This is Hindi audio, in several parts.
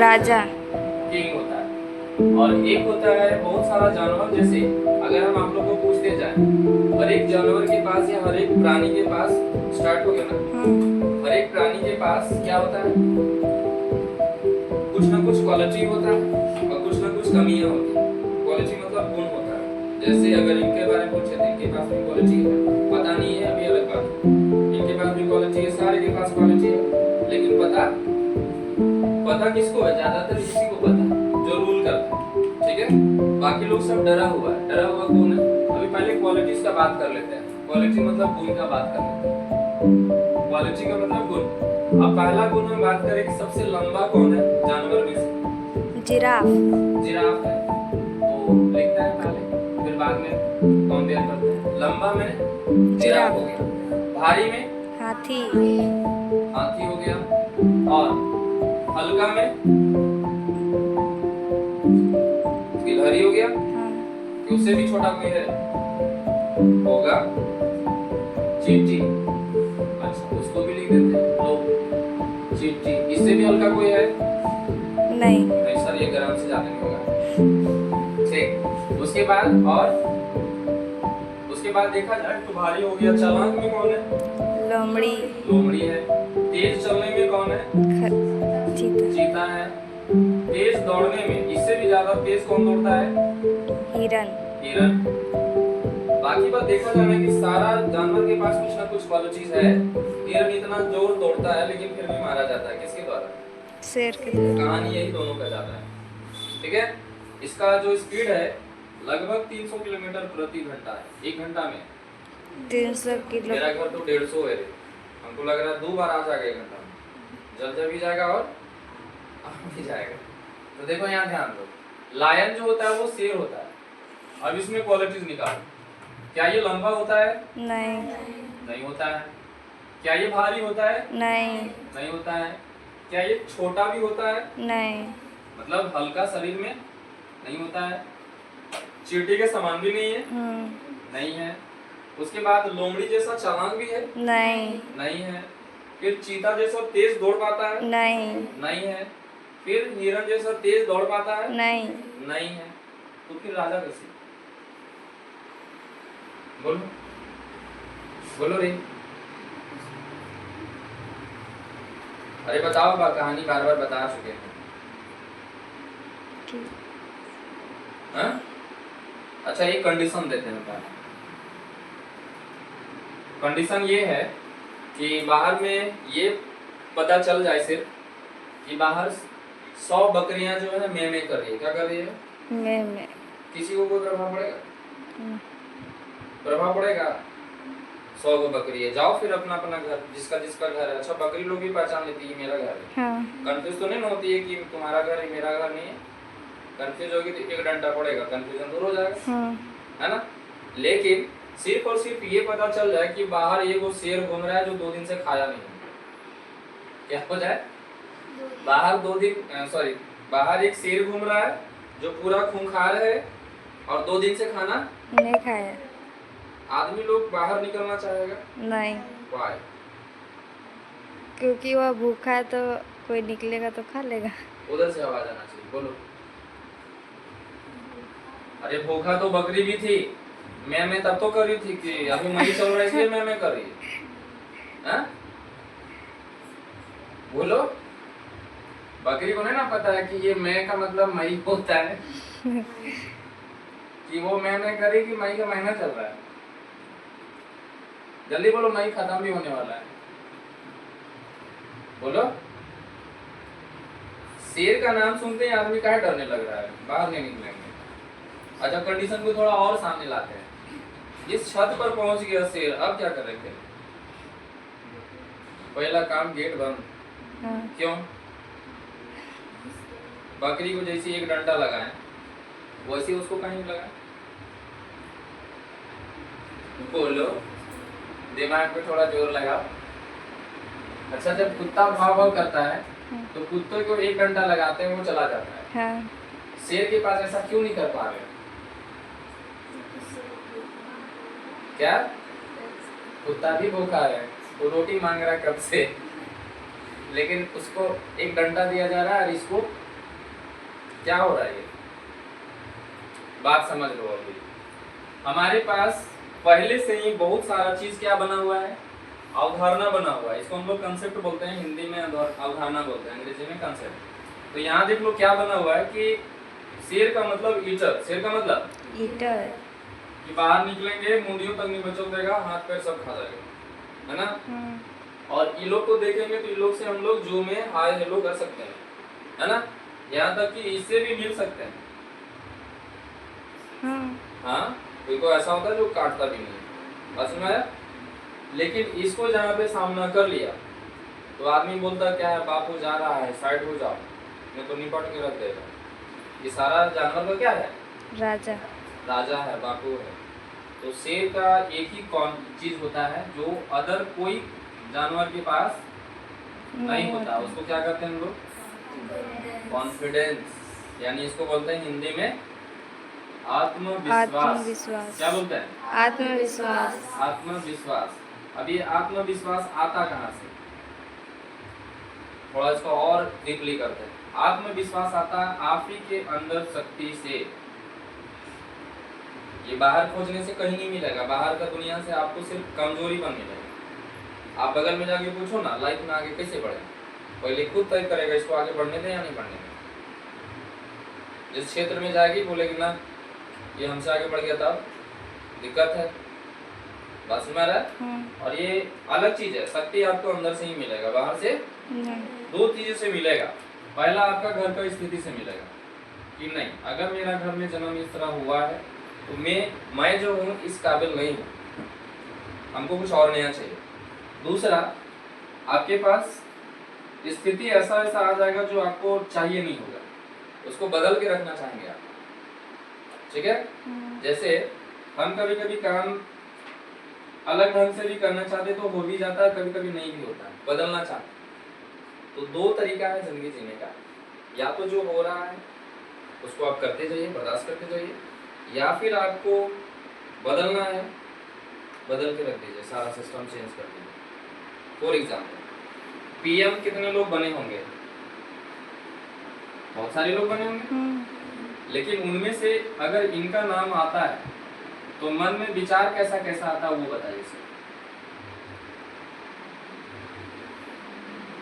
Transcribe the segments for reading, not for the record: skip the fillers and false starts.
राजा। किंग होता है। और एक होता है बहुत सारा जानवर, जैसे अगर हम आप लोग को पूछते जाए, हर एक जानवर के पास या हर एक प्राणी के पास, स्टार्ट हो गया ना, हर एक प्राणी के पास क्या होता है, कुछ ना कुछ क्वालिटी होता है और कुछ ना कुछ कमियां होती है। क्वालिटी मतलब गुण होता है। जैसे अगर इनके बारे में पूछे तो इनके पास भी क्वालिटी है, पता नहीं है अभी अलग बात है, इनके पास भी क्वालिटी है, सारे के पास क्वालिटी है, लेकिन पता किसको है, ज्यादातर इसी को पता जो रूल करता है, ठीक है। बाकी लोग सब डरा हुआ है। डरा हुआ कौन है? अभी पहले क्वालिटीज का बात कर लेते हैं। क्वालिटी मतलब गुण का बात कर लेते हैं। क्वालिटी का मतलब गुण। अब पहला गुण हम बात करें कि सबसे लंबा कौन है जानवर में से? जिराफ। जिराफ है, तो लिखता है पहले, फिर बाद में कंपेयर करते हैं। लंबा में जिराफ हो गया, भारी में हाथी। हाथी हो गया, और हल्का में गिलहरी हो गया, कि उससे भी छोटा कोई है होगा चींटी। अच्छा, उसको भी लिख देते हैं, लो चींटी। इससे भी हल्का कोई है? नहीं। नहीं सर, ये गर्म से ज्यादा नहीं होगा। ठीक, उसके बाद उसके बाद देखा जाए तो भारी हो गया। चालाक में कौन है? लोमड़ी। लोमड़ी है। तेज चलने में कौन है? चीता। चीता है। तेज दौड़ने में, इससे भी ज्यादा तेज कौन दौड़ता है? हिरन। हिरन। बाकी बात देखा जाए कि सारा जानवर के पास कुछ ना कुछ क्वालिटीज है। हिरन इतना जोर दौड़ता है लेकिन फिर भी मारा जाता है, किसके द्वारा? शेर के द्वारा। कहानी यही दोनों का जाता है, ठीक है। इसका जो स्पीड है लगभग 300 किलोमीटर प्रति घंटा है, एक घंटा में 300 किलो। मेरा घर तो 150 है, हमको लग रहा है 2 बार आ जाएगा एक घंटा में, जल्द भी जाएगा और आ भी जाएगा। तो देखो यहाँ ध्यान दो, लायन जो होता है वो शेर होता है। अब इसमें क्वालिटीज निकालो। क्या ये लंबा होता है? नहीं। नहीं होता है। क्या ये भारी होता है? नहीं। नहीं होता है। क्या ये छोटा भी होता है? नहीं। मतलब हल्का शरीर में नहीं होता है। चींटी के समान भी नहीं है? नहीं है। उसके बाद लोमड़ी जैसा चालाक भी है? नहीं। नहीं है। फिर चीता जैसा तेज दौड़ पाता है? नहीं। नहीं है। फिर हिरन जैसा तेज दौड़ पाता है? नहीं। नहीं है। तो फिर राजा कैसे? बोलो बोलो रे। अरे बताओ, कहानी बार बार बता चुके हैं। हाँ? अच्छा, ये कंडीशन देते हैं। कंडीशन ये है कि बाहर में ये पता चल जाए सिर्फ कि बाहर 100 बकरियां जो है मैं कर रही है। क्या कर रही है? मैं। किसी को कोई प्रभाव पड़ेगा? प्रभाव पड़ेगा? 100 गो बकरी है, जाओ फिर अपना अपना घर, जिसका जिसका घर है। अच्छा, बकरी लोग भी पहचान लेती है मेरा घर है। हाँ। कंफ्यूज तो नहीं होती है कि तुम्हारा घर है मेरा घर नहीं है। कंफ्यूज होगी तो एक डंडा पड़ेगा, कंफ्यूजन दूर हो जाएगा। हाँ। है ना। लेकिन सिर्फ और सिर्फ ये पता चल जाए कि बाहर ये वो शेर घूम रहा है जो 2 दिन से खाया नहीं, क्या हो जाए? बाहर एक शेर घूम रहा है जो पूरा खूंखार है और 2 दिन से खाना नहीं खाया। आदमी लोग बाहर निकलना चाहेगा नहीं, वाई? क्योंकि वह भूखा है तो कोई निकलेगा तो खा लेगा। उधर से आवाज आना चाहिए, बोलो। अरे भूखा तो बकरी भी थी, मैं तब तो कर रही थी कि अभी मई चल रहा है इसलिए मैं कर रही है। बोलो। बकरी को नहीं ना पता है कि ये मैं का मतलब मई होता है कि वो मैं करी कि मई का महीना चल रहा है। जल्दी बोलो, मई खत्म भी होने वाला है। बोलो। शेर का नाम सुनते ही आदमी काहे डरने लग रहा है, बाहर नहीं निकलेंगे। अच्छा, कंडीशन को थोड़ा और सामने लाते हैं। इस छत पर पहुंच गया शेर, अब क्या करेंगे? पहला काम गेट बंद। हाँ। क्यों? बकरी को जैसे एक डंडा लगाए वैसे उसको कहीं लगाए। बोलो, दिमाग पे थोड़ा जोर लगाओ। अच्छा, जब कुत्ता भाव भाव करता है तो कुत्ते को एक डंडा लगाते हैं वो चला जाता है। हाँ। शेर के पास ऐसा क्यों नहीं कर पा रहे? क्या? कुत्ता भी भूखा है, वो रोटी मांग रहा है कब से, लेकिन उसको एक डंडा दिया जा रहा है और इसको क्या हो रहा है ये बात समझ लो। अभी हमारे पास पहले से ही बहुत सारा चीज क्या बना हुआ है, अवधारणा बना हुआ है। इसको हम लोग कंसेप्ट बोलते हैं, हिंदी में अवधारणा बोलते हैं, अंग्रेजी में कंसेप्ट। तो यहाँ देख लो क्या बना हुआ है कि शेर का मतलब ईटर, शेर का मतलब ईटर। कि बाहर निकलेंगे मुंडियों तक नहीं बचल देगा, हाथ पैर सब खा जाएगा, है ना। और ये लोग को देखेंगे तो ये लोग से हम लोग जू में हाय हेलो कर सकते हैं, है ना। यहाँ तक कि इससे भी मिल सकते हैं। हाँ, कोई को ऐसा होता है जो काटता भी नहीं, बस में। लेकिन इसको जहाँ पे सामना कर लिया तो आदमी बोलता क्या है, बापू जा रहा है, साइड हो जाओ, मैं तो निपट के रख देगा। ये सारा जानवर का क्या है, राजा। राजा है, बापू है। तो शेर का एक ही कौन चीज होता है जो अदर कोई जानवर के पास नहीं होता, उसको क्या कहते हैं हम लोग, कॉन्फिडेंस। यानी इसको बोलते हैं हिंदी में आत्मविश्वास। आत्मविश्वास। क्या बोलते हैं, आत्मविश्वास। आत्मविश्वास। अब ये आत्मविश्वास आता कहाँ से, थोड़ा इसको और डीपली करते हैं। आत्मविश्वास आता आप ही के अंदर शक्ति से। ये बाहर खोजने से कहीं नहीं मिलेगा, बाहर का दुनिया से आपको सिर्फ कमजोरी पर मिलेगा। आप बगल में जाके पूछो ना लाइफ में आगे कैसे बढ़े, पहले खुद तय करेगा इसको आगे बढ़ने दें या नहीं बढ़ने दें। जिस क्षेत्र में जाएगी बोलेगी ना ये हमसे आगे बढ़ गया तब दिक्कत है, बात समझ रहा है। और ये अलग चीज है, शक्ति आपको अंदर से ही मिलेगा, बाहर से दो चीजों से मिलेगा। पहला आपका घर का स्थिति से मिलेगा कि नहीं, अगर मेरा घर में जन्म इस तरह हुआ है तो मैं जो हूँ इस काबिल नहीं हूँ, हमको कुछ और नया चाहिए। दूसरा, आपके पास स्थिति ऐसा ऐसा आ जाएगा जो आपको चाहिए नहीं होगा, उसको बदल के रखना चाहेंगे आप, ठीक है। जैसे हम कभी कभी काम अलग ढंग से भी करना चाहते तो हो भी जाता है, कभी कभी नहीं भी होता है, बदलना चाहते। तो दो तरीका है जिंदगी जीने का, या तो जो हो रहा है उसको आप करते जाइए, बर्दाश्त करते जाइए, या फिर आपको बदलना है, बदल के रख दीजिए, सारा सिस्टम चेंज कर दीजिए। फॉर एग्जाम्पल पीएम कितने लोग बने होंगे, बहुत सारे लोग बने होंगे, लेकिन उनमें से अगर इनका नाम आता है तो मन में विचार कैसा कैसा आता है वो बताइए सर।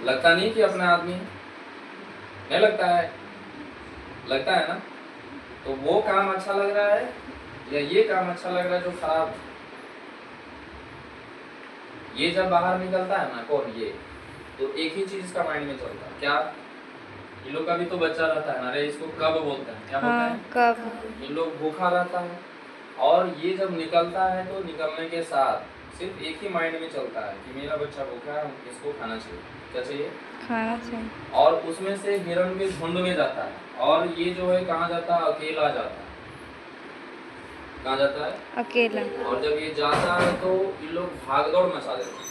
लगता नहीं कि अपना आदमी है, नहीं लगता है, लगता है ना। तो वो काम अच्छा लग रहा है या ये काम अच्छा लग रहा है जो खराब है, ये जब बाहर निकलता है ना कौन ये, तो एक ही चीज का माइंड में चलता है, क्या, ये लोग का भी तो बच्चा रहता है ना, अरे इसको कब बोलते हैं, क्या बोलते हैं, कब। ये लोग भूखा रहता है, और ये जब निकलता है तो निकलने के साथ सिर्फ एक ही माइंड में चलता है कि मेरा बच्चा भूखा है, इसको खाना चाहिए, क्या चाहिए, खाना चाहिए। और उसमें से हिरण के झुंड में जाता है, और ये जो है कहाँ जाता है, अकेला जाता है, कहाँ जाता है, अकेला। और जब ये जाता है तो ये लोग भाग दौड़ मचा देते हैं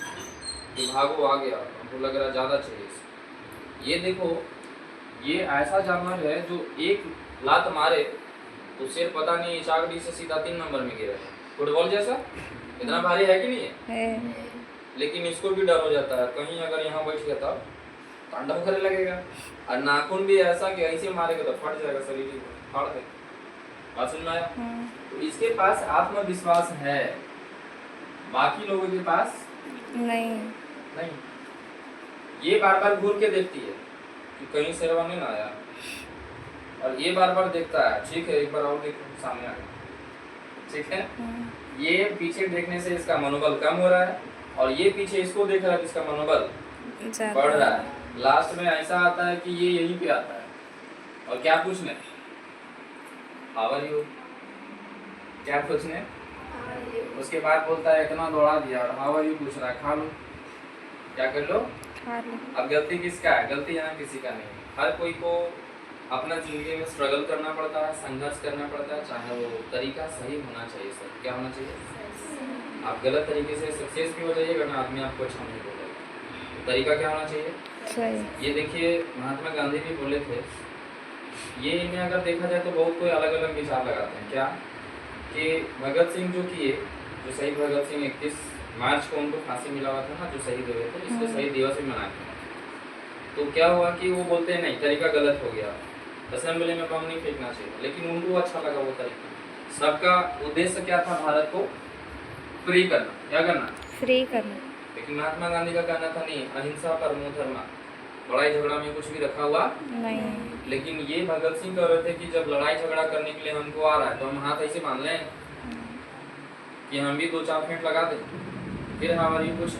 कि भागो आ गया, हमको लग रहा ज्यादा चाहिए इसे। ये देखो, ये ऐसा जानवर है जो एक लात मारे तो सिर पता नहीं चाकड़ी से सीधा 3 नंबर में गिरा, फुटबॉल जैसा, इतना भारी है कि नहीं है, लेकिन इसको भी डर हो जाता है, कहीं अगर यहाँ बैठ गया तब तांडव करने लगेगा, और नाखून भी ऐसा कि ऐसे मारेगा तो फट जाएगा शरीर, फाड़ दे। बात समझ में आया। तो इसके पास आत्मविश्वास है, बाकी लोगों के पास नहीं। ये बार बार घूर के देखती है कि कहीं शेरवानी ना आया, और ये बार बार देखता है, ठीक है एक बार और देखो सामने आ गया, ठीक है। ये पीछे देखने से इसका मनोबल कम हो रहा है, और ये पीछे इसको देख रहा है इसका मनोबल बढ़ रहा है। लास्ट में ऐसा आता है कि ये यहीं पे आता है, और क्या पूछने, हाउ आर यू, क्या पूछने, उसके बाद बोलता है इतना दौड़ा दिया और हाउ आर यू पूछ रहा है, खा लो, क्या कर लो, खा लो। अब गलती किसका है, गलती यहाँ किसी का नहीं, हर कोई को अपना जिंदगी में स्ट्रगल करना पड़ता है, संघर्ष करना पड़ता है, चाहे वो तरीका सही होना चाहिए। सर क्या होना चाहिए, आप गलत तरीके से सक्सेस भी हो जाइएगा ना, आदमी आपको अच्छा नहीं बोलेगा, तो तरीका क्या होना चाहिए, सही। ये देखिए महात्मा गांधी भी बोले थे, ये इन्हें अगर देखा जाए तो बहुत कोई अलग अलग विचार लगाते हैं, क्या कि भगत सिंह जो किए, जो शहीद भगत सिंह 31 मार्च को उनको फांसी मिला हुआ था ना, जो शहीद हुए थे, इसको शहीद दिवस भी मनाते हैं। तो क्या हुआ कि वो बोलते हैं नहीं तरीका गलत हो गया, असेंबली में बम नहीं फेंकना चाहिए, लेकिन उनको अच्छा लगा वो तरीका। सबका उद्देश्य क्या था? भारत को फ्री करना, क्या करना? फ्री करना। लेकिन महात्मा गांधी का कहना था नहीं, अहिंसा परमो धर्म, लड़ाई झगड़ा में कुछ भी रखा हुआ। नहीं। लेकिन ये भगत सिंह कह रहे थे कि जब लड़ाई झगड़ा करने के लिए हमको आ रहा है तो हम हाथ ऐसे बांध लें कि हम भी 2-4 फेंट लगा दें, फिर हमारी कुछ।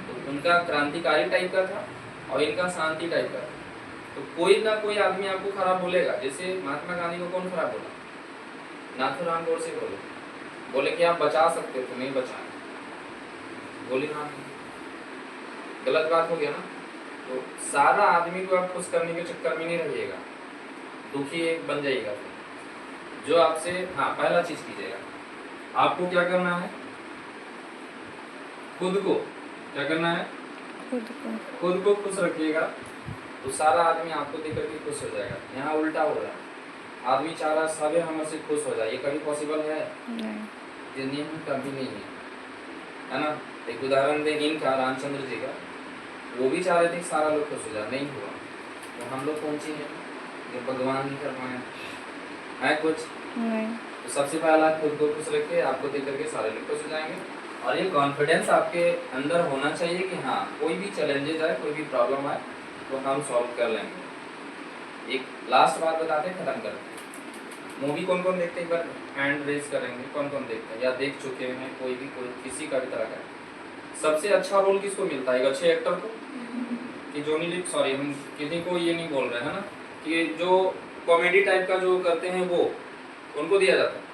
तो उनका क्रांतिकारी टाइप का था और इनका शांति टाइप का था। तो कोई ना कोई आदमी आपको खराब बोलेगा। जैसे महात्मा गांधी को कौन खराब बोला? नाथूराम गोडसे बोले कि आप बचा सकते थे, नहीं बचाए, बोली हाँ, गलत बात हो गया ना। तो सारा आदमी को आप खुश करने के चक्कर में नहीं रहिएगा, दुखी एक बन जाइएगा। जो आपसे, हाँ, पहला चीज कीजिएगा, आपको क्या करना है? खुद को क्या करना है? खुद को खुश रखिएगा, तो सारा आदमी आपको देख करके खुश हो जाएगा। यहाँ उल्टा हो रहा है, आदमी चाह रहा सभी हमसे खुश हो जाए, ये कभी पॉसिबल है? जिंदगी में कभी नहीं है ना। एक उदाहरण दें इनका, रामचंद्र जी का, वो भी चाह रहे थे सारा लोग खुश हो जाए, नहीं हुआ। तो हम लोग कौन सी हैं जो भगवान नहीं कर पाए है कुछ नहीं। तो सबसे पहला खुद को खुश रखिए, आपको देख करके सारे लोग खुश हो जाएंगे। और ये कॉन्फिडेंस आपके अंदर होना चाहिए कि हाँ, कोई भी चैलेंजेस आए, कोई भी प्रॉब्लम आए तो हम सॉल्व कर लेंगे। एक लास्ट बात बताते हैं, खत्म करते हैं। मूवी कौन कौन देखते हैं? एक बार हैंड रेज करेंगे, कौन कौन देखते हैं या देख चुके हैं? कोई किसी का भी तरह का। सबसे अच्छा रोल किसको मिलता है? एक अच्छे एक्टर को कि जॉनी लीप, सॉरी हम किसी को ये नहीं बोल रहे हैं ना, कि जो कॉमेडी टाइप का जो करते हैं वो उनको दिया जाता है।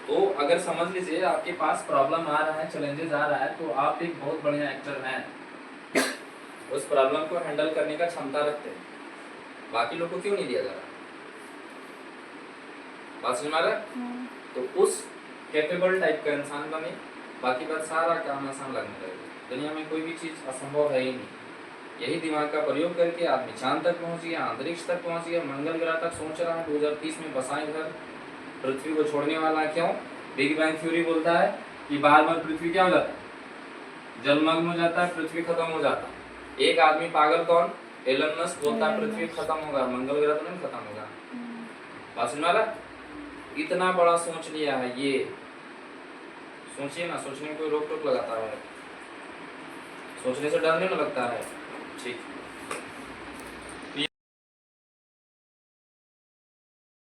तो अगर समझ लीजिए आपके पास प्रॉब्लम आ रहा है, चैलेंजेस आ रहा है, तो आप एक बहुत बढ़िया एक्टर हैं, उस प्रॉब्लम को हैंडल करने का क्षमता रखते हैं, बाकी लोग को क्यों नहीं दिया जा रहा? बात समझ में आ रहा है? तो उस कैपेबल टाइप का इंसान बने, बाकी बात सारा काम आसान लगने लगेगा। दुनिया में कोई भी चीज असंभव है ही नहीं। यही दिमाग का प्रयोग करके आदमी चांद तक पहुंच गया, अंतरिक्ष तक पहुंच गया, मंगल ग्रह तक सोच रहा है 2030 में बसाएं घर, पृथ्वी को छोड़ने वाला है। क्यों? बिग बैंग थ्योरी बोलता है कि बार बार पृथ्वी क्या हो जाता है? जलमग्न हो जाता है, पृथ्वी खत्म हो जाता है। एक आदमी पागल कौन? एलन मस्क बोलता है पृथ्वी खत्म होगा, मंगल ग्रह तो नहीं खत्म होगा। बात समझ में आ रहा है? इतना बड़ा सोच लिया है ये, सोचिए ना, सोचने में कोई रोक टोक लगाता है? सोचने से डर नहीं लगता है? ठीक।